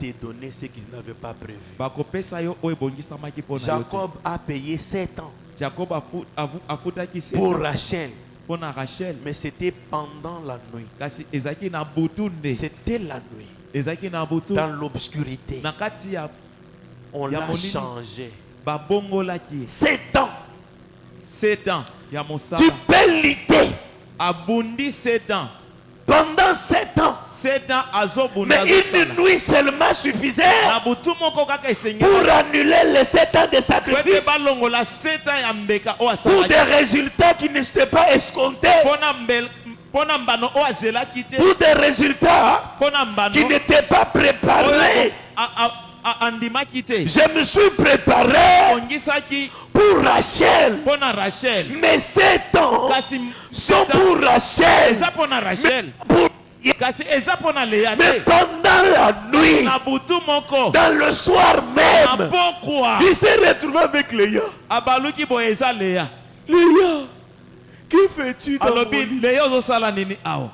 te donner ce qu'il n'avait pas prévu. bakopesa yo oyo ebongisamaki mpo na yo te. Jacob a payé 7 ans Jacob afutaki pour Rachel. mpo na Rachel, Mais c'était pendant la nuit. kasi ezalaki na butu nde, C'était la nuit. ezalaki na butu Dans l'obscurité. na kati ya On ya l'a molili. changé. babongolaki 7 ans. 7 ans ya Tu mosala, peux lutter abundi 7 ans, pendant 7 ans. 7 ans azobunda Mais une azosala. nuit seulement suffisait Na butu moko kaka pour esengeli annuler les 7 ans de po ete sacrifice. balongola 7 ans ya mbeka oyo Pour des asalaki résultats qui n'étaient pas escomptés. mpo na mbano oyo azelaki te, Pour des résultats mpo na mbano qui n'étaient pas préparés. oyo andimaki te. Je me suis préparé Ongisaki pour Rachel. mpo na Rachel, Mais 7 ans kasi sont pour Rachel. eza mpo na Rachel, Pour- kasi eza mpo na Léa Mais te. pendant la nuit, Na butu moko dans le soir na même, pokwa il s'est retrouvé avec Léa. abaluki boye eza Léa. Léa, que fais-tu dans mon alobi lit? Léa ozosala nini awa?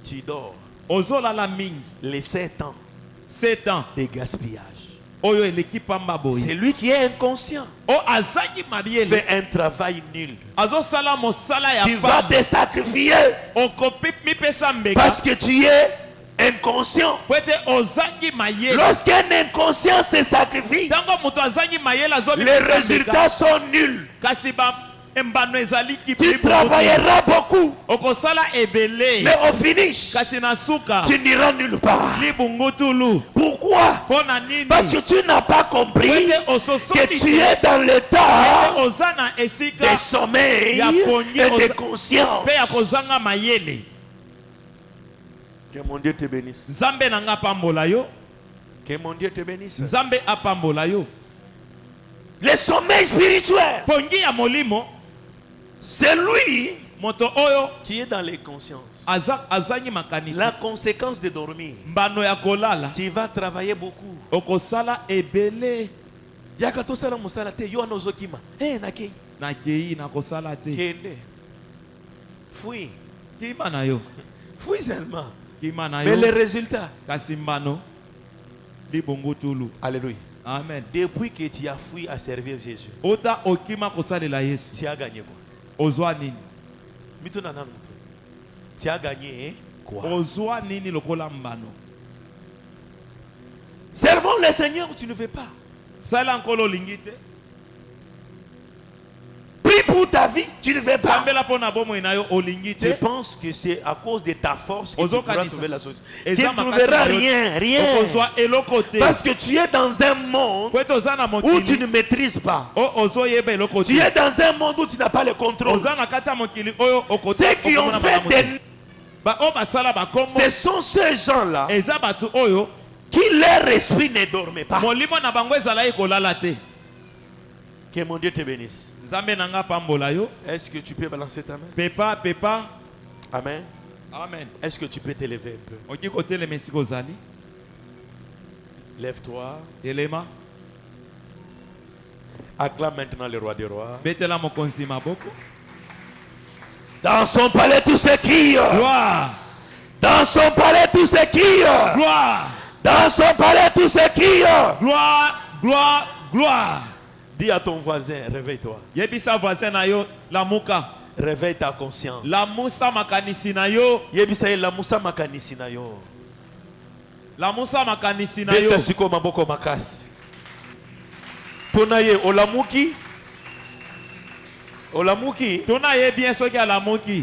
Tu dors. Ozolala mingi Les 7 ans 7 ans de gaspillage. oyo eleki pamba boye. C'est lui qui est inconscient. O azaki mariele Fait un travail nul. azosala mosala ya Tu vas pamba, te sacrifier okopi mipesa mbeka parce que tu es inconscient. po ete ozangi mayele. Lorsqu'un inconscient se sacrifie, Ntango moto azangi mayele les azomipesa mbeka, résultats sont nuls. kasi embano ezali Tu kipibu, travailleras beaucoup, okosala ebele mais au finish, kasi na suka tu n'iras nulle part. libungutulu. Pourquoi? Mpo na nini? Parce que tu n'as pas compris Po ete que ososoli tu es dans l'état oza na de esika sommeil Ya pongi et de oza- conscience. mpe ya kozanga mayele. Que mon Dieu te bénisse. Nzambe na nga apambola yo, Que mon Dieu te bénisse. Nzambe apambola yo. Le sommeil spirituel, Pongi ya molimo, c'est lui moto oyo qui est dans les consciences. azangi makanisi. La conséquence de dormir, Mbano ya kolala tu vas travailler beaucoup. okosala ebele. Yaka tosala musala te yo anozokima. Nakei. Nakei na kosala te. Kende. Fui. Kima na yo, Fui seulement. kima na Mais les yo, résultats. kasi mbano libungutulu. Alléluia. Amen. Depuis que tu as fui à servir Jésus, Ota okima kosalela Yesu, tu as gagné quoi? ozwa nini? Mituna nanu. Tu as gagné quoi? Ozwa nini lokola mbano? Servons le Seigneur, tu ne veux pas. Sala nkolo olingi te. Prie pour ta vie, tu ne veux pas. Sambela mpo na bomoi na yo olingi Tu te. penses que c'est à cause de ta force que tu Ozo pourras kanisa. trouver la solution. Tu Eza ne makasi trouveras na yo. rien, rien. Okozwa eloko te. Parce que tu es dans un monde Po ete oza na où tu mokili ne maîtrises pas. ozoyeba eloko Tu te. es dans un monde où tu n'as pas le contrôle. Oza na kati ya mokili oyo Ceux qui ont okomona fait malamu te. des... Oyo basala bakombo Ce sont ces gens-là eza bato oyo qui leur esprit ne dormait pas. molimo na bango ezalaki kolala te. Que mon Dieu te bénisse. Nzambe na nga apambola yo. Est-ce que tu peux balancer ta main? Pepa. Amen. Amen. Est-ce que tu peux t'élever un peu? Oki kotelema esika ozali. Lève-toi. Telema. Acclame maintenant le roi des rois. Betela mokonzi maboko. Dans son palais, tout ce qui... Gloire. Dans son palais, tout ce qui... Gloire. Dans son palais, tout ce qui... Gloire. Dis à ton voisin, réveille-toi. Yebisa voisin na yo lamuka. Réveille ta conscience. Lamusa makanisi na yo. Yebisa la musa makanisi na yo. Lamusa makanisi na yo. Beta siko maboko makasi. Tona ye olamuki. Olamuki. Tona ye bien soki alamuki.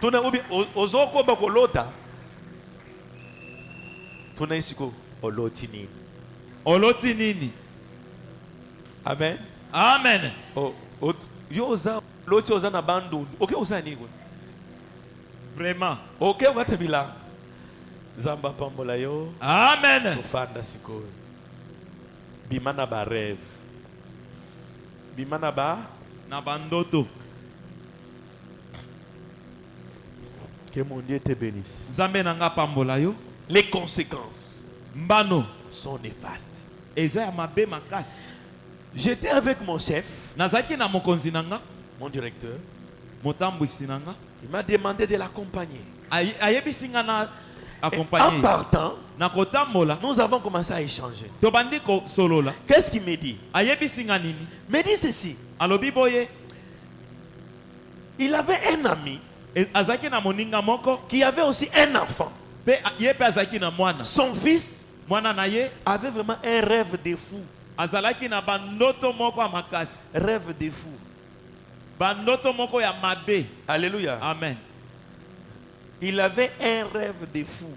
Tona ubi ozoko bakolota. Tona isiko oloti nini. Oloti nini? Amen. Amen. Yo oza loti oza na bandu. Okay oza nini kwa? Vraiment. Okay wakati bila. Zamba pambola yo. Amen. Tofanda siko. Bimana ba rêve. Bimana ba Na bandoto. que mon Dieu te bénisse. Nzambe na nga apambola yo. Les conséquences Mbano sont néfastes. eza ya mabe makasi. J'étais avec mon chef, Nazaki na mokonzi na nga, mon directeur. motambwisi na nga. Il m'a demandé de l'accompagner. Ayebisi nga na accompagné. partant, Na kotambola, nous avons commencé à échanger. tobandi ko solola. Qu'est-ce qu'il me dit? Ayebisi nga nini? Il me dit ceci. Alobi boye, Il avait un ami azaki na moninga moko, qui avait aussi un enfant. pe ye pe azaki na mwana. Son fils Mwana na ye avait vraiment un rêve de fou. azalaki na bandoto moko ya makasi. Rêve de fou. Bandoto moko ya mabe. Alléluia. Amen. Il avait un rêve de fou.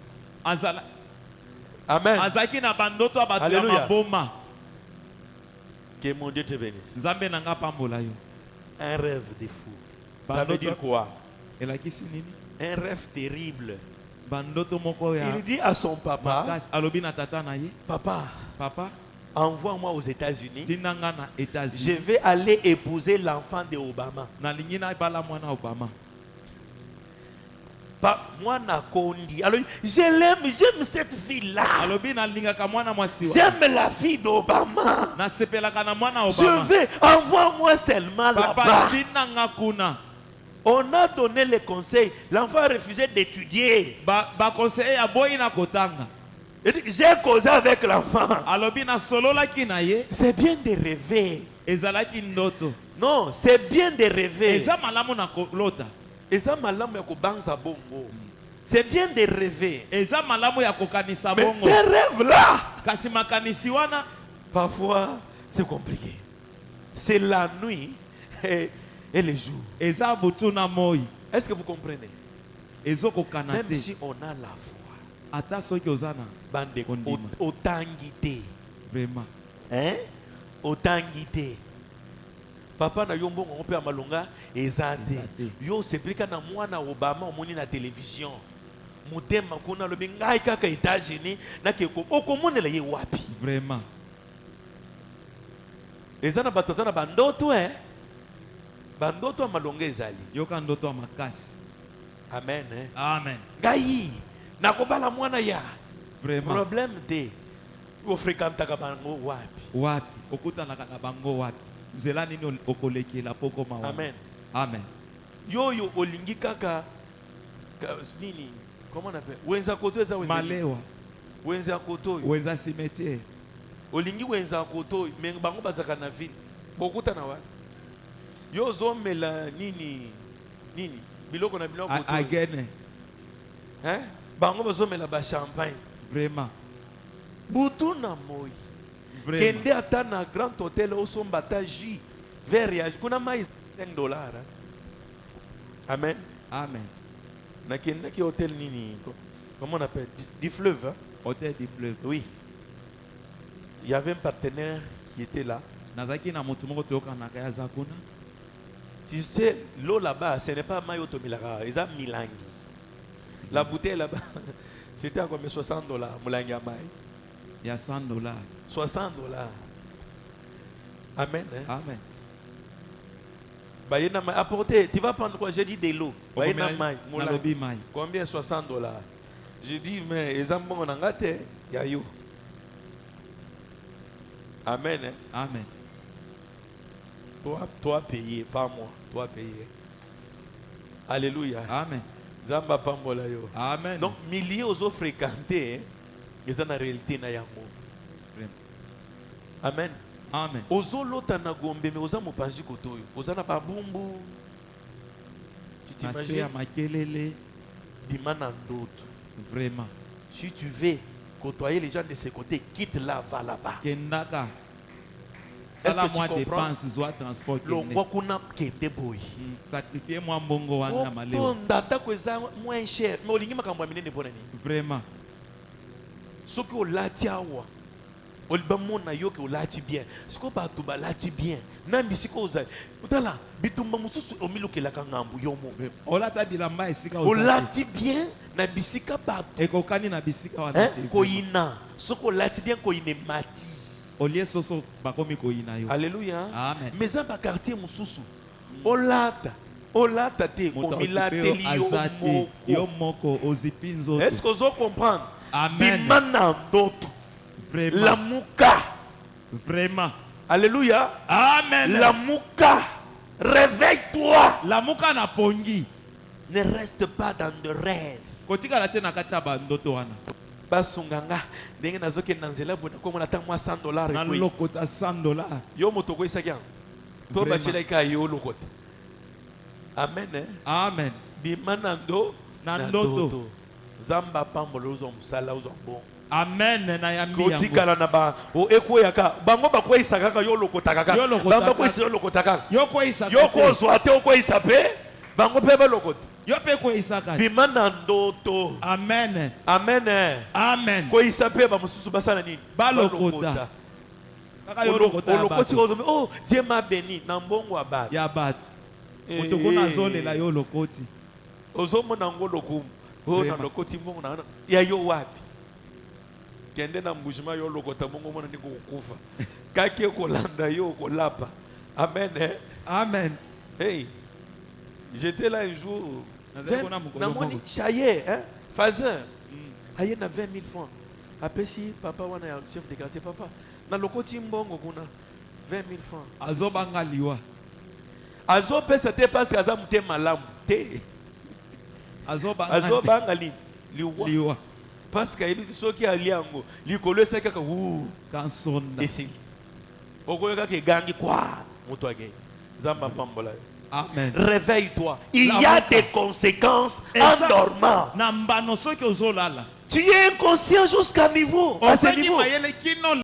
Amen. Azaki na bandoto ya bato ya Alléluia. maboma. Que mon Dieu te bénisse. Nzambe na nga pambola yo. Un rêve de fou. Ça Bandoto- veut dire quoi? Elakisi nini? Un rêve terrible. Bandoto moko ya Il dit à son papa, makasi. Alobi na tata na ye, papa, papa, envoie-moi aux États-Unis. tinda nga na Je États-Unis. vais aller épouser l'enfant de Obama. Nalingi na bala mwana Obama. Moi, Nakondi. Alors, je l'aime, j'aime cette fille-là. Alobi nalingaka mwana mwasi wa. J'aime la fille d'Obama. Nasepelaka na mwana Je Obama. vais, envoie-moi seulement Papa là-bas. tinda nga kuna. On a donné les conseils. L'enfant a refusé d'étudier. Ba conseiller ya boyi na kotanga. Il dit, j'ai causé avec l'enfant. Alobi na sololaki na ye, C'est bien de rêver. ezalaki ndoto. Non, c'est bien de rêver. Eza malamu na kolota. Eza malamu ya kobanza bongo. C'est bien de rêver. Eza malamu ya kokanisa Mais bongo. ces rêves-là, Kasi makanisi wana parfois, c'est compliqué. C'est la nuit et le jour. eza butu na moi. Est-ce que vous comprenez? Ezokokana Même te. si on a la foi, Ata soki oza na bande Kondima. otangité, vraiment. hein? Otangité. Papa na yombo on peut amalonga ezate. Eza te. Yo seplika na mwana Obama omoni na télévision. Mutema kuna lobi ngai kaka États-Unis na keko okomonela ye wapi? Vraiment. Ezana batozana bandoto bandoto amalonga ezali. Yoka ndoto ya makasi. Amen. Amen. Ngai nakobala mwana ya. Vraiment. Problème te. Yo fréquentaka bango wapi? Wapi? Okutanaka na bango wapi? Nzela nini okolekela poko mawa. Amen. Amen. Yo olingi kaka nini? Comment on appelle? Wenza koto eza wenza. Malewa. Wenza koto. Weza cimetière. Olingi wenza koto mais bango bazaka na ville. Bokuta na wa. Yo zomela nini? Nini? Biloko na biloko koto. Agene. Hein? Bango bazomela ba champagne. Vraiment. Butu na moi. Vraiment. Kende ata na grand hôtel osomba ta jus. Verre ya kuna mai $5. Hein? Amen. Amen. Na kende ki hôtel nini? Comment on appelle? Du fleuve. Hein? Hôtel du fleuve. Oui. Il y avait un partenaire qui était là. Nazaki na motu moko toyokanaka ya za kuna. Tu sais, l'eau là-bas, ce n'est pas Mayoto Milara, ils ont Milangi. La bouteille là-bas, c'était à combien? $60. Moulangi à Maï. Il y a $100. $60. Amen. Hein? Amen. Bayena Maï. Apportez, tu vas prendre quoi? J'ai dit de l'eau. Bayena Maï. Nalobi mai. Combien? $60. J'ai dit, mais ils ont bon en gâté. Yayou. Amen. Hein? Amen. Toi payer, pas moi. Toi payer. Alléluia. Amen. Zamba pambola yo. Amen. Donc, milliers aux fréquentés, ils ont la réalité na yango. Amen. Amen. Ozo lota na gombe, mais oza mopanzi kotoyo. Oza na babumbu. Tu Nase ya t'imagines? makelele. Bimana ndoto. Vraiment. Si tu veux côtoyer les gens de ce côté, quitte là, va là-bas. Kendaka. Est-ce Sala que tu moi comprends? dépense soit transport Longwa kuna kende boy. Sacrifier moi mbongo wana malewa. Tonda tako eza moins cher. Mais olingi makambo ya minene mpona nini? Vraiment. Soki olati awa. Oliba mona yoke olati bien. Siko bato balati bien. Na bisika ozali. Utala bitumba mususu omilukelaka ngambu yomo. Olata bilamba esika ozali. Olati bien na bisika bato. Ekokani na bisika wana te. Koyina. Soko olati bien koyine mati. Olie soso bakomi koyina yo. Alléluia. Amen. Mais un quartier mususu. Olata. Olata te komilateli yo moko ozipi nzoto. Est-ce que vous comprenez? Amen. Bimana ndoto. Vraiment. La mouka. Vraiment. Alléluia. Amen. La mouka. Réveille-toi. La muka na pongi. Ne reste pas dans de rêves. kotikala te na kati ya bandoto wana basunga nga ndenge nazokende na nzela boye nakomona ata mwa $100 na ekweyi. lokota $100 Yo moto okoyisaki yango to Vraiment. bachelaki ka yo olokota. Amen, eh? amen Bima na ndoto. Nzambe apambola ozwa mosala ozwa mbongo. amen na yambi yango Kotikala na ba ekweyaka bango bakweyisa kaka yo olokota kaka. Yo olokota Bango kaka. bakweyisa yo olokota kaka. yo koyisa Yo kozwa te okweyisa pe bango mpe balokota. yo pe koyisa kaka Bima na ndoto. amen Amen, eh? amen Koyisa pe bamosusu basala nini? Balokota. kaka yo olokota ya Olokoti bato kozombe, oh Dieu m'a béni na mbongo abata. ya bato Eh, otokona azolela yo olokoti ozomona ngo lokumu o na Vraiment. lokoti mbongo na ya yo wapi kende na mbujima yo lokota mbongo mona ndiko kukufa kake kolanda yo kolapa. Amen, eh? amen Hey, j'étais là un jour Nazali kona mokolo na moni moko. chaye, hein, Fazer aye na 20 000 francs apesi papa wana ya chef de quartier. Papa na lokoti mbongo kuna 20 000 francs azobanga liwa azopesa te parce que aza mute malamu te azobanga liwa liwa parce que ayebi soki alia yango likolo esali kaka kansonda esili okoyokaka egangi kwa moto agei. Nzambe apambola yo. amen Réveille-toi. Il La y a moto. des conséquences Eza- en dormant. na mbano soki ozolala Tu es inconscient jusqu'à ce niveau. ozangi mayele kino